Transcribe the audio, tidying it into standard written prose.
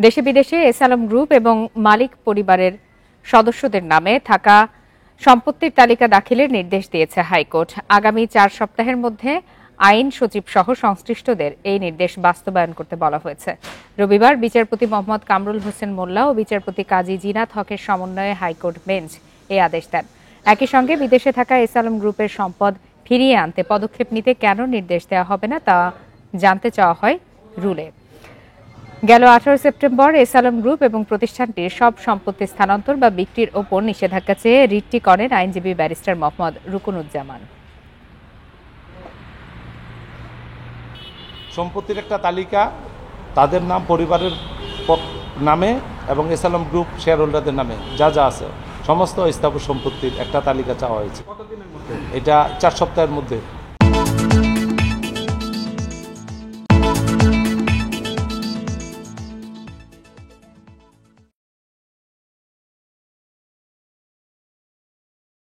দেশে বিদেশে S Alam group এবং মালিক পরিবারের সদস্যদের নামে থাকা সম্পত্তির তালিকা দাখিলের নির্দেশ দিয়েছে হাইকোর্ট। আগামী 4 সপ্তাহের মধ্যে আইন সচিব সহ সংশ্লিষ্টদের এই নির্দেশ বাস্তবায়ন করতে বলা হয়েছে। রবিবার বিচারপতি মোহাম্মদ কামরুল হোসেন মোল্লা ও বিচারপতি কাজী জিনাত হকের সমন্বয়ে হাইকোর্ট বেঞ্চ এই আদেশ দেন। একই সঙ্গে বিদেশে থাকা এস আলম গ্রুপের সম্পদ ফিরিয়ে আনতে পদক্ষেপ নিতে কেন নির্দেশ দেওয়া হবে না তা জানতে চাওয়া হয় রুলে। গেল 18 সেপ্টেম্বর এস আলম গ্রুপ এবং প্রতিষ্ঠানটির সব সম্পত্তি স্থানান্তর বা বিক্রির ওপর নিষেধাজ্ঞা চেয়ে রিটটি করেন আইনজীবী ব্যারিস্টার মোহাম্মদ রুকনুজ্জামান। সম্পত্তির একটা তালিকা তাদের নাম, পরিবারের নামে এবং এস আলম গ্রুপ শেয়ার হোল্ডারদের নামে যা যা আছে সমস্ত স্থাবর সম্পত্তির একটা তালিকা চাওয়া হয়েছে। এটা 4 সপ্তাহের মধ্যে